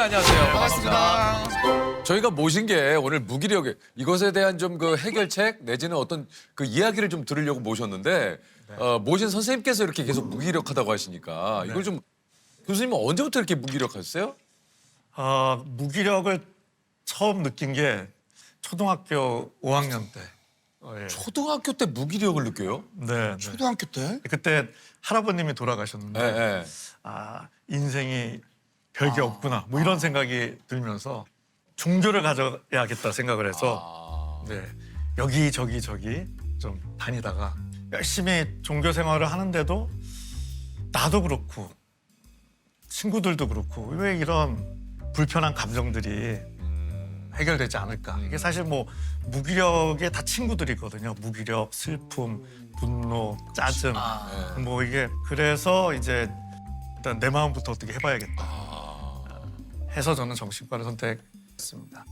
안녕하세요. 반갑습니다. 저희가 모신 게 오늘 무기력에 이것에 대한 좀 그 해결책 내지는 어떤 그 이야기를 좀 들으려고 모셨는데 모신 선생님께서 이렇게 계속 무기력하다고 하시니까 이걸 좀 교수님은 언제부터 이렇게 무기력하셨어요? 무기력을 처음 느낀 게 초등학교 5학년 때. 예. 초등학교 때 무기력을 느껴요? 네, 네. 초등학교 때? 그때 할아버님이 돌아가셨는데 네, 네. 인생이 별게 없구나 뭐 이런 생각이 들면서 종교를 가져야겠다 생각을 해서 네, 여기저기 좀 다니다가 열심히 종교 생활을 하는데도 나도 그렇고 친구들도 그렇고 왜 이런 불편한 감정들이 해결되지 않을까. 이게 사실 뭐 무기력의 다 친구들이거든요. 무기력, 슬픔, 분노, 짜증. 뭐 이게 그래서 이제 일단 내 마음부터 어떻게 해봐야겠다. 해서 저는 정신과를 선택했습니다.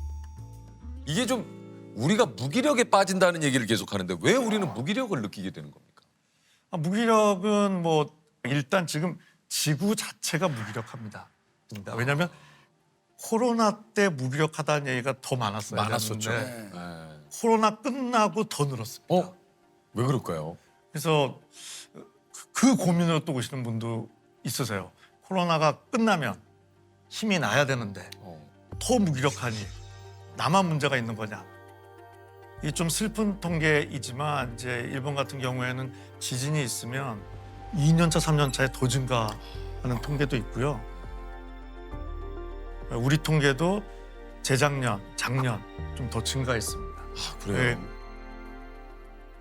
이게 좀 우리가 무기력에 빠진다는 얘기를 계속 하는데 왜 우리는 무기력을 느끼게 되는 겁니까? 무기력은 뭐 일단 지금 지구 자체가 무기력합니다. 왜냐하면 코로나 때 무기력하다는 얘기가 더 많았어요. 많았었죠. 네. 네. 코로나 끝나고 더 늘었습니다. 왜 그럴까요? 그래서 그 고민을 또 오시는 분도 있으세요. 코로나가 끝나면 힘이 나야 되는데 더 무기력하니 나만 문제가 있는 거냐. 이 좀 슬픈 통계이지만 이제 일본 같은 경우에는 지진이 있으면 2년차, 3년차에 더 증가하는 통계도 있고요. 우리 통계도 재작년, 작년 좀 더 증가했습니다. 그래요?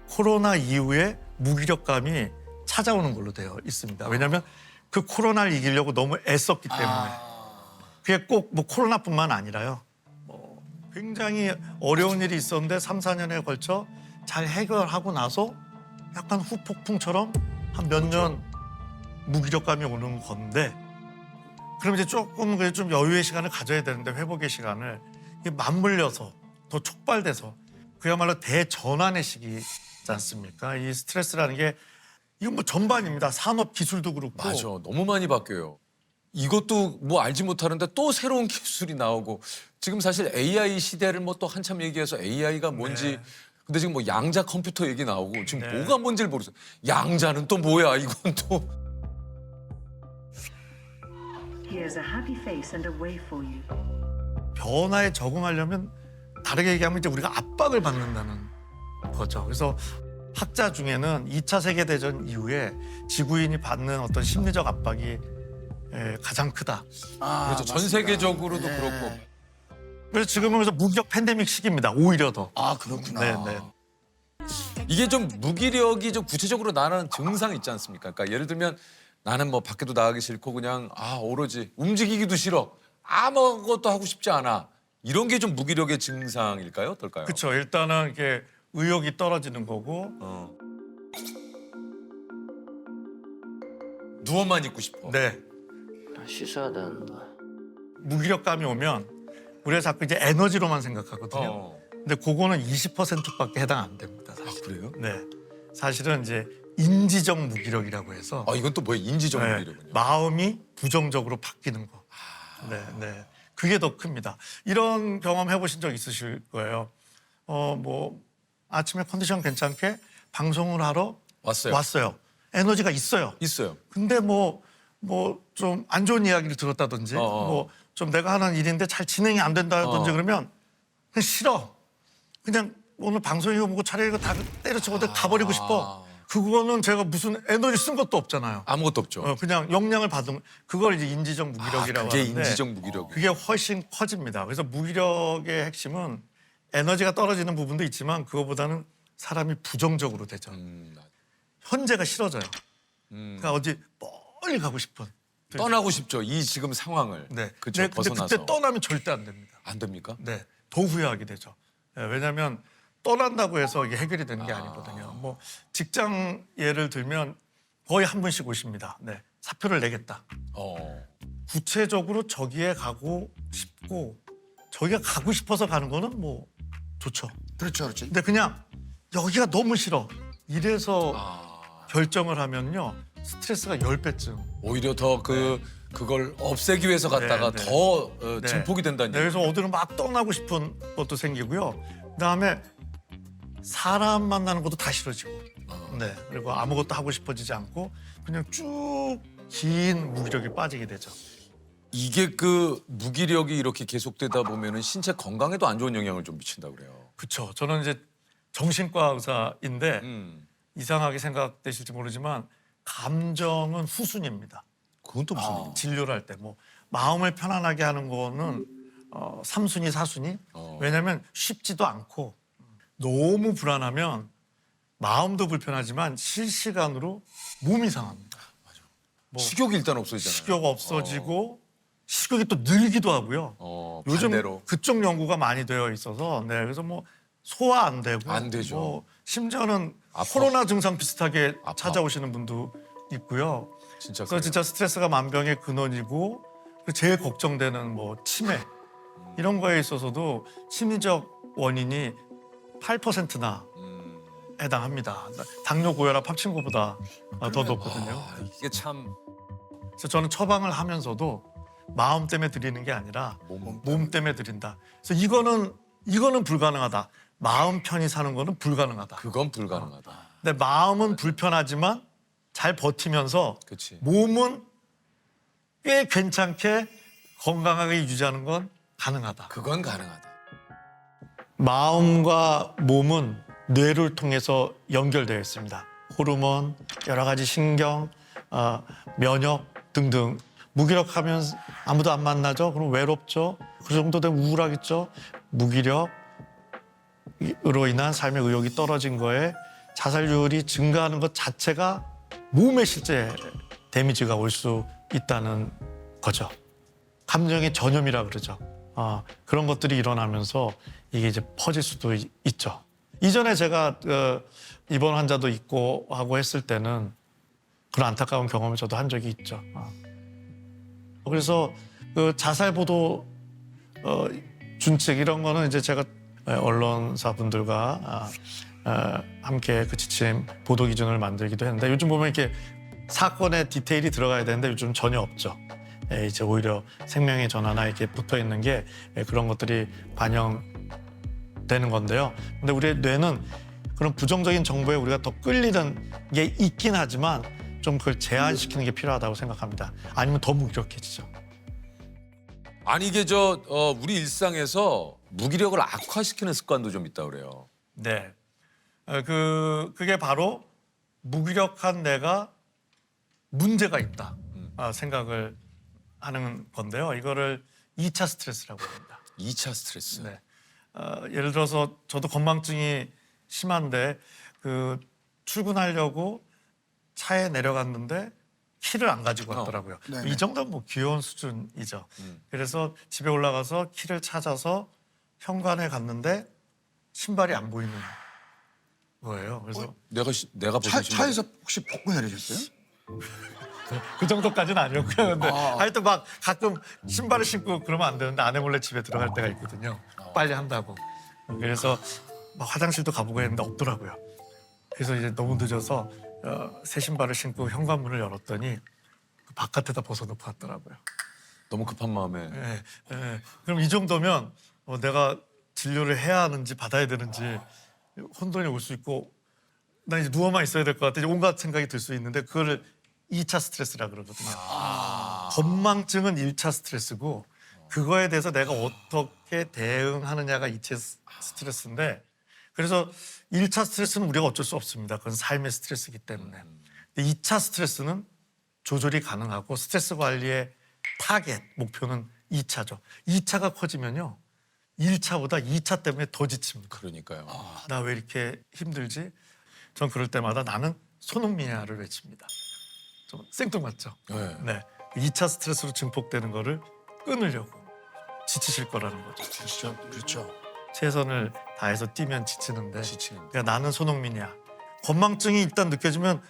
코로나 이후에 무기력감이 찾아오는 걸로 되어 있습니다. 왜냐하면 그 코로나를 이기려고 너무 애썼기 때문에. 그게 꼭 뭐 코로나뿐만 아니라요. 뭐 굉장히 어려운 일이 있었는데 3, 4년에 걸쳐 잘 해결하고 나서 약간 후폭풍처럼 한 몇 년 무기력감이 오는 건데 그럼 이제 조금 그래 좀 여유의 시간을 가져야 되는데 회복의 시간을 이게 맞물려서 더 촉발돼서 그야말로 대전환의 시기지 않습니까? 이 스트레스라는 게 이건 뭐 전반입니다. 산업 기술도 그렇고. 맞아. 너무 많이 바뀌어요. 이것도 뭐 알지 못하는데 또 새로운 기술이 나오고 지금 사실 AI 시대를 뭐 또 한참 얘기해서 AI가 뭔지 네. 근데 지금 뭐 양자 컴퓨터 얘기 나오고 지금 네. 뭐가 뭔지를 모르겠어요. 양자는 또 뭐야? 이건 또 Here's a happy face and a way for you. 변화에 적응하려면 다르게 얘기하면 이제 우리가 압박을 받는다는 거죠. 그래서 학자 중에는 2차 세계대전 이후에 지구인이 받는 어떤 심리적 압박이 가장 크다. 그렇죠. 전 세계적으로도 그렇고 그래서 지금은 그래서 무기력 팬데믹 시기입니다. 오히려 더. 그렇구나. 네. 이게 좀 무기력이 좀 구체적으로 나타나는 증상이 있지 않습니까? 그러니까 예를 들면 나는 뭐 밖에도 나가기 싫고 그냥 오로지 움직이기도 싫어. 아무것도 하고 싶지 않아. 이런 게 좀 무기력의 증상일까요? 어떨까요? 그렇죠. 일단은 이게 의욕이 떨어지는 거고 누워만 있고 싶어. 네. 씻어야 되는데. 무기력감이 오면 우리가 자꾸 이제 에너지로만 생각하거든요. 근데 그거는 20%밖에 해당 안 됩니다. 사실. 그래요? 네. 사실은 이제 인지적 무기력이라고 해서 이건 또 뭐예요? 인지적 네, 무기력은요? 마음이 부정적으로 바뀌는 거. 네. 그게 더 큽니다. 이런 경험 해보신 적 있으실 거예요. 뭐 아침에 컨디션 괜찮게 방송을 하러 왔어요. 에너지가 있어요. 있어요. 근데 뭐 좀 안 좋은 이야기를 들었다든지 뭐 좀 내가 하는 일인데 잘 진행이 안 된다든지 그러면 그냥 싫어. 그냥 오늘 방송이고 뭐고 차라리 이거 다 때려치고 가버리고 싶어. 그거는 제가 무슨 에너지 쓴 것도 없잖아요. 아무것도 없죠. 그냥 영향을 받은 그걸 이제 인지적 무기력이라고 그게 하는데 인지적 무기력. 그게 훨씬 커집니다. 그래서 무기력의 핵심은 에너지가 떨어지는 부분도 있지만 그거보다는 사람이 부정적으로 되죠. 현재가 싫어져요. 그러니까 어디 멀리 가고 싶은. 떠나고 싶죠. 이 지금 상황을. 네. 그렇죠. 근데 벗어나서. 그때 떠나면 절대 안 됩니다. 안 됩니까? 네. 더 후회하게 되죠. 네, 왜냐하면 떠난다고 해서 이게 해결이 되는 게 아니거든요. 뭐 직장 예를 들면 거의 한 분씩 오십니다. 네. 사표를 내겠다. 구체적으로 저기에 가고 싶고 저기가 가고 싶어서 가는 거는 뭐 좋죠. 그렇죠. 근데 그냥 여기가 너무 싫어. 이래서 결정을 하면요. 스트레스가 10배쯤. 오히려 더 그 그걸 없애기 위해서 갔다가 네, 네. 더 네. 증폭이 된다는 네, 얘기. 그래서 어디로 막 떠나고 싶은 것도 생기고요. 그다음에 사람 만나는 것도 다 싫어지고. 네. 그리고 아무것도 하고 싶어지지 않고 그냥 쭉 긴 무기력이 빠지게 되죠. 이게 그 무기력이 이렇게 계속되다 보면은 신체 건강에도 안 좋은 영향을 좀 미친다 그래요. 그렇죠. 저는 이제 정신과 의사인데 음. 이상하게 생각되실지 모르지만 감정은 후순위입니다. 그건 또 무슨 얘기입니까? 진료를 할 때 뭐 마음을 편안하게 하는 거는 3순위, 4순위. 왜냐하면 쉽지도 않고 너무 불안하면 마음도 불편하지만 실시간으로 몸이 상합니다. 식욕이 일단 없어지잖아요. 식욕 없어지고 식욕이 또 늘기도 하고요. 요즘 반대로. 그쪽 연구가 많이 되어 있어서 네, 그래서 뭐 소화 안 되고 안 되죠. 뭐 심지어는 아파. 코로나 증상 비슷하게 아파. 찾아오시는 분도 있고요. 진짜 그래서 그래요. 진짜 스트레스가 만병의 근원이고 제일 걱정되는 뭐 치매 이런 거에 있어서도 심리적 원인이 8%나 해당합니다. 당뇨, 고혈압, 합친고보다 더 높거든요. 아, 이게 참 그래서 저는 처방을 하면서도 마음 때문에 드리는 게 아니라 몸 때문에 드린다. 그래서 이거는 불가능하다. 마음 편히 사는 거는 불가능하다. 그건 불가능하다. 근데 마음은 불편하지만 잘 버티면서 그렇지. 몸은 꽤 괜찮게 건강하게 유지하는 건 가능하다. 그건 가능하다. 마음과 몸은 뇌를 통해서 연결되어 있습니다. 호르몬, 여러 가지 신경, 면역 등등. 무기력하면 아무도 안 만나죠. 그럼 외롭죠. 그 정도 되면 우울하겠죠. 무기력으로 인한 삶의 의욕이 떨어진 거에 자살률이 증가하는 것 자체가 몸에 실제 데미지가 올 수 있다는 거죠. 감정의 전염이라 그러죠. 그런 것들이 일어나면서 이게 이제 퍼질 수도 있죠. 이전에 제가 입원 환자도 있고 하고 했을 때는 그런 안타까운 경험을 저도 한 적이 있죠. 그래서 그 자살 보도 준칙 이런 거는 이제 제가 언론사 분들과 함께 그 지침 보도 기준을 만들기도 했는데 요즘 보면 이렇게 사건의 디테일이 들어가야 되는데 요즘 전혀 없죠. 이제 오히려 생명의 전화나 이렇게 붙어 있는 게 그런 것들이 반영되는 건데요. 근데 우리의 뇌는 그런 부정적인 정보에 우리가 더 끌리는 게 있긴 하지만 좀 그걸 제한시키는 게 필요하다고 생각합니다. 아니면 더 무기력해지죠. 아니 이게 우리 일상에서 무기력을 악화시키는 습관도 좀 있다 그래요. 네. 그게 바로 무기력한 내가 문제가 있다 생각을 하는 건데요. 이거를 2차 스트레스라고 합니다. 2차 스트레스. 네. 예를 들어서 저도 건망증이 심한데 출근하려고 차에 내려갔는데 키를 안 가지고 왔더라고요. 네네. 이 정도는 뭐 귀여운 수준이죠. 그래서 집에 올라가서 키를 찾아서 현관에 갔는데 신발이 안 보이는 거예요. 그래서 내가 보신 신발. 차에서 혹시 벗고 내리셨어요? 그 정도까지는 아니었고요. 근데 하여튼 막 가끔 신발을 신고 그러면 안 되는데 아내 몰래 집에 들어갈 때가 있거든요. 빨리 한다고. 그래서 막 화장실도 가보고 했는데 없더라고요. 그래서 이제 너무 늦어서 새 신발을 신고 현관문을 열었더니 그 바깥에다 벗어놓고 왔더라고요. 너무 급한 마음에. 예. 그럼 이 정도면 내가 진료를 해야 하는지 받아야 되는지 혼돈이 올 수 있고 난 이제 누워만 있어야 될 것 같아. 이제 온갖 생각이 들 수 있는데 그거를 2차 스트레스라 그러거든요. 건망증은 1차 스트레스고 그거에 대해서 내가 어떻게 대응하느냐가 2차 스트레스인데 그래서 1차 스트레스는 우리가 어쩔 수 없습니다. 그건 삶의 스트레스이기 때문에. 근데 2차 스트레스는 조절이 가능하고 스트레스 관리의 타겟, 목표는 2차죠. 2차가 커지면요. 1차보다 2차 때문에 더 지칩니다. 그러니까요. 나 왜 이렇게 힘들지? 전 그럴 때마다 나는 손흥민이야를 외칩니다. 좀 생뚱맞죠? 네. 2차 스트레스로 증폭되는 거를 끊으려고 지치실 거라는 거죠. 그렇죠. 최선을 다해서 뛰면 지치는데 지치는데. 그러니까 나는 손흥민이야. 건망증이 일단 느껴지면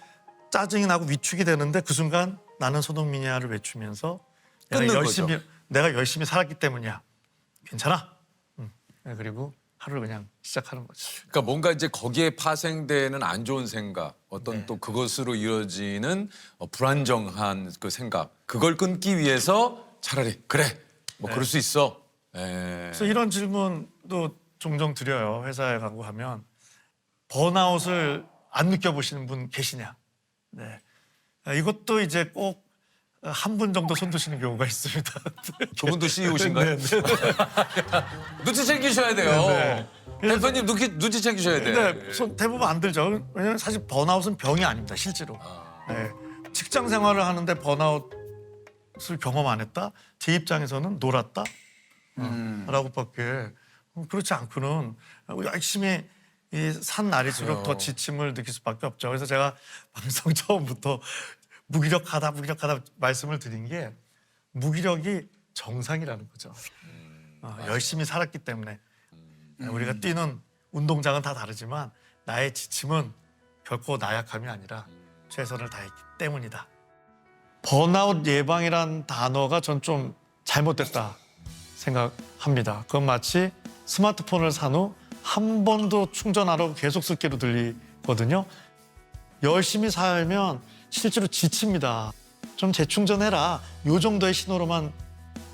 짜증이 나고 위축이 되는데 그 순간 나는 손흥민이야를 외치면서 끊는 내가 열심히 살았기 때문이야. 괜찮아. 그리고 하루를 그냥 시작하는 거죠. 그러니까 뭔가 이제 거기에 파생되는 안 좋은 생각, 어떤 네. 또 그것으로 이어지는 불안정한 그 생각 그걸 끊기 위해서 차라리 그래 뭐 그럴 수 있어. 그래서 이런 질문도 종종 드려요. 회사에 가고 하면 번아웃을 안 느껴보시는 분 계시냐? 네. 이것도 이제 꼭 한 분 정도 손 드시는 경우가 있습니다. 그분도 CEO신가요? 네, 눈치 챙기셔야 돼요. 네. 대표님 눈치 챙기셔야 돼. 근데 대부분 안 들죠. 왜냐면 사실 번아웃은 병이 아닙니다. 실제로. 네. 직장 생활을 하는데 번아웃을 경험 안 했다? 제 입장에서는 놀았다? 라고밖에 그렇지 않고는 열심히 산 날일수록 더 지침을 느낄 수밖에 없죠. 그래서 제가 방송 처음부터 무기력하다 말씀을 드린 게 무기력이 정상이라는 거죠. 열심히 살았기 때문에 우리가 뛰는 운동장은 다 다르지만 나의 지침은 결코 나약함이 아니라 최선을 다했기 때문이다. 번아웃 예방이란 단어가 전 좀 잘못됐다 생각합니다. 그건 마치 스마트폰을 산 후 한 번도 충전하라고 계속 쓸게로 들리거든요. 열심히 살면 실제로 지칩니다. 좀 재충전해라. 요 정도의 신호로만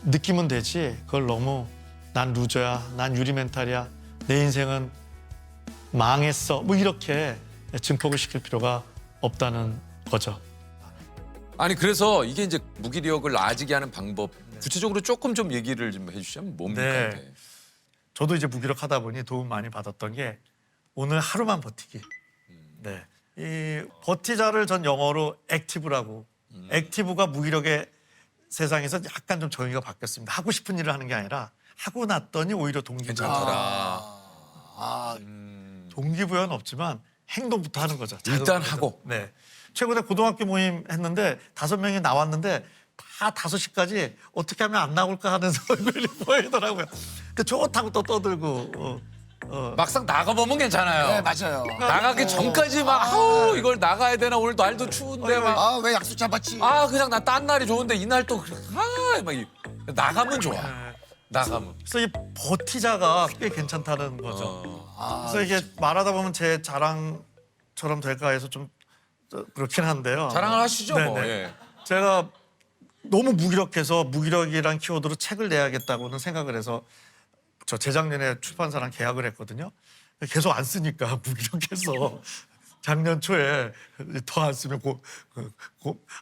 느끼면 되지. 그걸 너무 난 루저야, 난 유리 멘탈이야, 내 인생은 망했어. 뭐 이렇게 증폭을 시킬 필요가 없다는 거죠. 아니 그래서 이게 이제 무기력을 나아지게 하는 방법 구체적으로 조금 좀 얘기를 좀 해주시면 뭡니까? 네. 네. 저도 이제 무기력하다 보니 도움 많이 받았던 게 오늘 하루만 버티기. 네. 이 버티자를 전 영어로 액티브라고. 액티브가 무기력의 세상에서 약간 좀 정의가 바뀌었습니다. 하고 싶은 일을 하는 게 아니라 하고 났더니 오히려 동기부여. 동기부여는 없지만 행동부터 하는 거죠. 일단 하고. 네. 최근에 고등학교 모임 했는데 5명이 나왔는데 다 5시까지 어떻게 하면 안 나올까 하는 얼굴이 보이더라고요. 그 좋다고 또 떠들고. 막상 나가보면 괜찮아요. 네, 맞아요. 나가기 전까지 막 아우 이걸 나가야 되나 오늘 날도 추운데 막 아, 왜 약속 잡았지? 그냥 나 딴 날이 좋은데 이날 또 나가면 좋아. 나가면. 그래서 이 버티자가 꽤 괜찮다는 거죠. 그래서 이게 말하다 보면 제 자랑처럼 될까 해서 좀 그렇긴 한데요. 자랑을 하시죠 뭐. 네네. 예. 제가 너무 무기력해서 무기력이란 키워드로 책을 내야겠다고는 생각을 해서 저 재작년에 출판사랑 계약을 했거든요. 계속 안 쓰니까 무기력해서 작년 초에 더 안 쓰면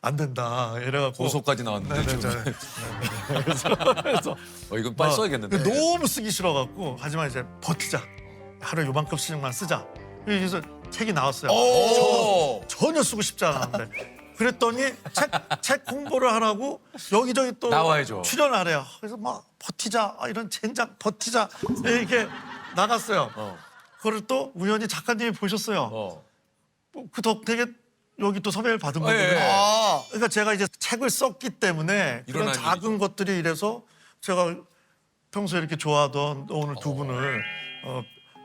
안 된다 이래갖고 고소까지 나왔는데 네네, 지금. 네. 그래서 이건 빨리 써야겠는데. 너무 쓰기 싫어갖고 하지만 이제 버티자. 하루에 요만큼씩만 쓰자. 그래서 책이 나왔어요. 오! 전혀 쓰고 싶지 않았는데. 그랬더니 책 홍보를 하라고 여기저기 또 나와야죠. 출연하래요. 그래서 막 버티자 이런 젠장 버티자 이렇게 나갔어요. 그걸 또 우연히 작가님이 보셨어요. 그 덕택에 여기 또 섭외를 받은 거거든요. 예. 아, 그러니까 제가 이제 책을 썼기 때문에 그런 일어난 작은 일이죠. 것들이 이래서 제가 평소에 이렇게 좋아하던 오늘 두 분을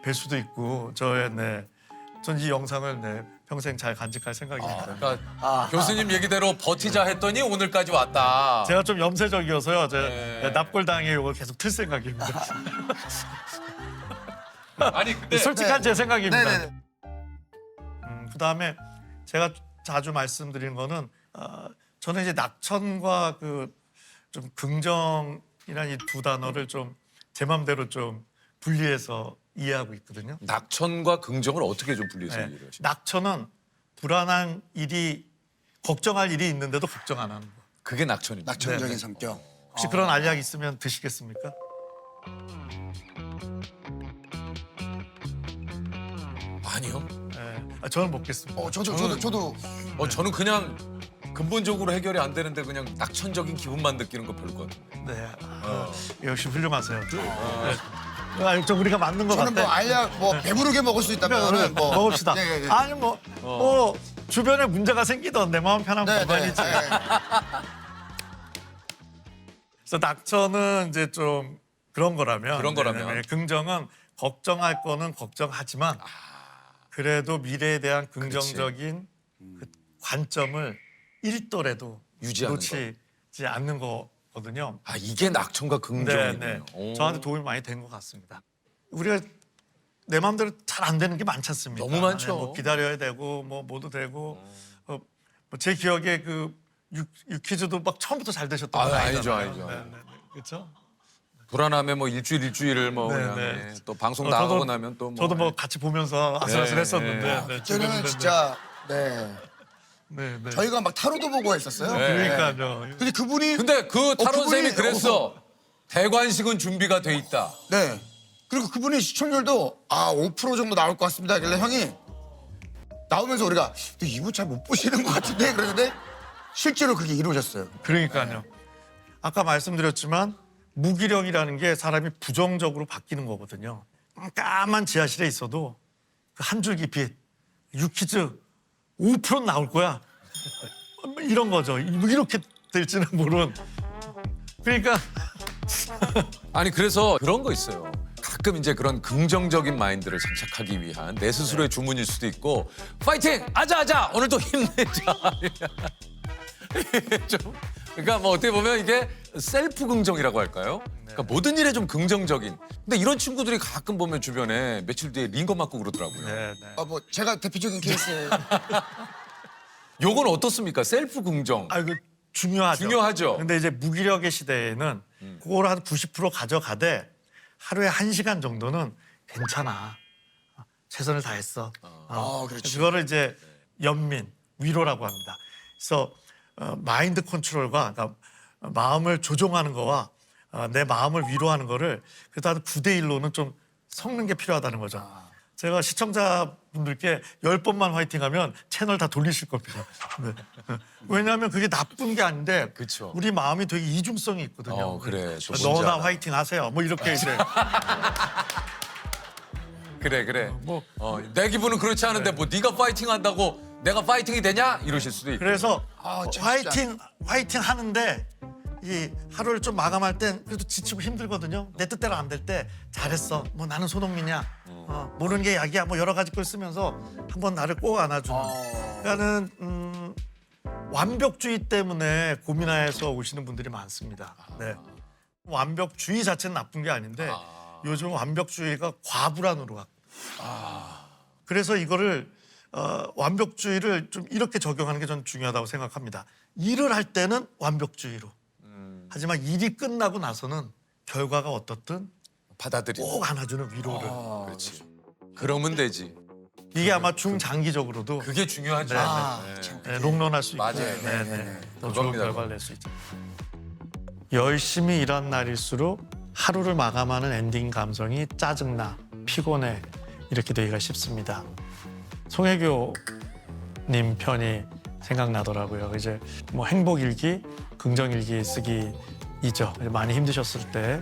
뵐 수도 있고 저의 전 이 영상을 평생 잘 간직할 생각입니다. 그러니까 교수님 얘기대로 버티자 했더니 오늘까지 왔다. 제가 좀 염세적이어서요. 네. 납골당에 이거 계속 틀 생각입니다. 아니 근데 솔직한 제 생각입니다. 네네네. 그다음에 제가 자주 말씀드리는 거는 저는 이제 낙천과 그 좀 긍정이라는 이 두 단어를 좀 제 맘대로 좀 분리해서 이해하고 있거든요. 낙천과 긍정을 어떻게 좀 분리해서 네. 얘기를 하시나요? 낙천은 불안한 일이 걱정할 일이 있는데도 걱정 안 하는 거. 그게 낙천입니다. 낙천적인 네네. 성격. 혹시 그런 알약 있으면 드시겠습니까? 아니요. 네. 저는 먹겠습니다. 저도 저는 그냥 근본적으로 해결이 안 되는데 그냥 낙천적인 기분만 느끼는 거 별로 것 같아요. 네. 역시 훌륭하세요. 좀 우리가 맞는 것 저는 같아. 뭐 알약 뭐 배부르게 먹을 수 있다면 뭐 먹읍시다. 예, 예. 아니 뭐 주변에 문제가 생기던 내 마음 편한 네, 네. 법안이지. 그래서 낙천은 이제 좀 그런 거라면, 그런 거라면. 네네. 긍정은 걱정할 거는 걱정하지만 그래도 미래에 대한 긍정적인 그 관점을 1도라도 유지하는 놓치지 않는 거거든요. 이게 낙천과 긍정이네요. 네. 오. 저한테 도움이 많이 된 것 같습니다. 우리가 내 마음대로 잘 안 되는 게 많지 않습니까? 너무 많죠. 뭐 기다려야 되고 뭐 뭐도 되고 뭐 제 기억에 그 유퀴즈도 막 처음부터 잘 되셨던 아, 건 알죠, 아니잖아요. 알죠. 네. 그렇죠? 불안함에 뭐 일주일을 뭐 네, 그냥 네. 예, 또 방송 나가고 저도- 나면 또 뭐. 저도 뭐 같이 보면서 아슬아슬했었는데. 네. 네, 그때는 진짜 네. 저희가 막 타로도 보고 했었어요. 네. 그러니까요. 근데 그분이 근데 그 타로 그분이- 쌤이 그랬어. 대관식은 준비가 돼 있다. 네. 그리고 그분이 시청률도 5% 정도 나올 것 같습니다. 그래 형이 나오면서 우리가 이분 잘 못 보시는 것 같은데 그랬는데 실제로 그게 이루어졌어요. 그러니까요. 아까 말씀드렸지만 무기력이라는 게 사람이 부정적으로 바뀌는 거거든요. 까만 지하실에 있어도 그 한 줄기 빛, 유퀴즈 5% 나올 거야. 이런 거죠. 이렇게 될지는 모르는. 그러니까 아니 그래서 그런 거 있어요. 가끔 이제 그런 긍정적인 마인드를 장착하기 위한 내 스스로의 주문일 수도 있고 파이팅! 아자 오늘도 힘내자. 좀 그러니까 뭐 어떻게 보면 이게 셀프 긍정이라고 할까요? 그러니까 모든 일에 좀 긍정적인. 근데 이런 친구들이 가끔 보면 주변에 며칠 뒤에 링거 맞고 그러더라고요. 네. 뭐 제가 대표적인 케이스예요. 요건 어떻습니까? 셀프 긍정. 이거 중요하죠. 중요하죠. 근데 이제 무기력의 시대에는 그걸 한 90% 가져가되 하루에 1시간 정도는 괜찮아. 최선을 다했어. 그렇지. 그거를 이제 연민, 위로라고 합니다. 그래서 마인드 컨트롤과 그러니까 마음을 조종하는 거와 내 마음을 위로하는 거를 그래도 한 9대 1로는 좀 섞는 게 필요하다는 거죠. 제가 시청자분들께 10번만 화이팅하면 채널 다 돌리실 겁니다. 네. 왜냐하면 그게 나쁜 게 아닌데 그쵸. 우리 마음이 되게 이중성이 있거든요. 그래. 또 뭔지 너나 알아. 화이팅 하세요. 뭐 이렇게 이제 그래. 뭐 내 기분은 그렇지 않은데 뭐 네가 파이팅 한다고 내가 파이팅이 되냐? 이러실 수도 있고. 그래서 참 화이팅 하는데 이 하루를 좀 마감할 땐 그래도 지치고 힘들거든요. 내 뜻대로 안 될 때 잘했어. 뭐 나는 손흥민이야. 모르는 게 약이야. 뭐 여러 가지 걸 쓰면서 한번 나를 꼭 안아주는. 그러니까는 완벽주의 때문에 고민해서 오시는 분들이 많습니다. 네. 완벽주의 자체는 나쁜 게 아닌데 요즘 완벽주의가 과불안으로 갔고. 그래서 이거를 완벽주의를 좀 이렇게 적용하는 게 저는 중요하다고 생각합니다. 일을 할 때는 완벽주의로. 하지만 일이 끝나고 나서는 결과가 어떻든 받아들이고. 꼭 안아주는 위로를. 그렇지. 그러면 되지. 이게 아마 중장기적으로도 그게 중요하죠. 롱런할 수 있고 맞아요. 더 좋은 그겁니다. 결과를 낼 수 있죠. 열심히 일한 날일수록 하루를 마감하는 엔딩 감성이 짜증나, 피곤해 이렇게 되기가 쉽습니다. 송혜교님 편이 생각나더라고요. 이제 뭐 행복일기, 긍정일기 쓰기이죠. 많이 힘드셨을 때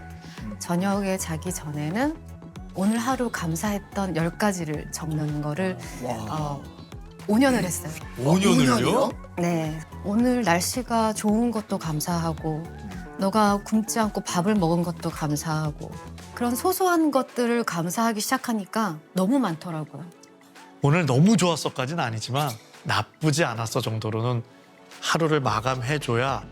저녁에 자기 전에는 오늘 하루 감사했던 10가지를 적는 거를 5년을 했어요. 5년을요? 네. 오늘 날씨가 좋은 것도 감사하고 너가 굶지 않고 밥을 먹은 것도 감사하고 그런 소소한 것들을 감사하기 시작하니까 너무 많더라고요. 오늘 너무 좋았어까지는 아니지만 나쁘지 않았어 정도로는 하루를 마감해줘야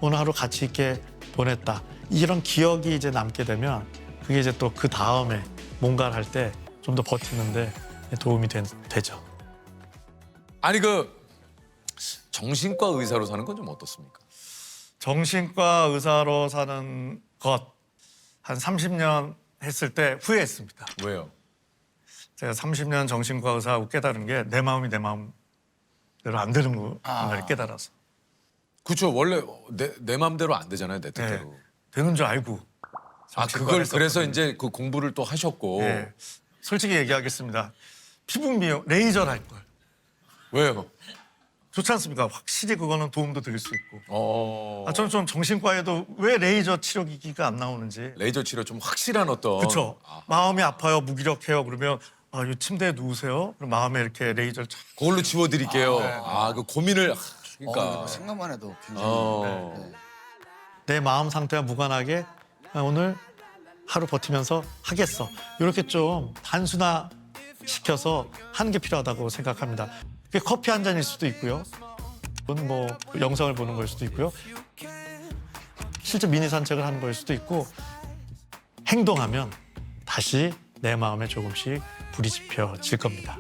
오늘 하루 가치 있게 보냈다. 이런 기억이 이제 남게 되면 그게 이제 또 그 다음에 뭔가를 할 때 좀 더 버티는데 도움이 되죠. 아니 그 정신과 의사로 사는 건 좀 어떻습니까? 정신과 의사로 사는 것 한 30년 했을 때 후회했습니다. 왜요? 제가 30년 정신과 의사하고 깨달은 게 내 마음이 내 마음대로 안 되는 걸 깨달아서. 그렇죠. 원래 내 마음대로 안 되잖아요. 내 네, 뜻대로. 되는 줄 알고. 그걸 정신과를 그래서 했었거든요. 이제 그 공부를 또 하셨고. 네. 솔직히 얘기하겠습니다. 피부 미용 레이저를 할 걸. 왜요? 좋지 않습니까? 확실히 그거는 도움도 될 수 있고. 저는 좀 정신과에도 왜 레이저 치료기기가 안 나오는지. 레이저 치료 좀 확실한 어떤. 그렇죠. 마음이 아파요, 무기력해요. 그러면 이 침대에 누우세요. 그럼 마음에 이렇게 레이저를 착. 그걸로 지워드릴게요. 네. 그 고민을. 그러니까. 이거 생각만 해도 굉장히 어. 내 마음 상태와 무관하게 오늘 하루 버티면서 하겠어. 이렇게 좀 단순화시켜서 하는 게 필요하다고 생각합니다. 그게 커피 한 잔일 수도 있고요. 뭐 영상을 보는 걸 수도 있고요. 실제 미니 산책을 하는 걸 수도 있고 행동하면 다시 내 마음에 조금씩 불이 지펴질 겁니다.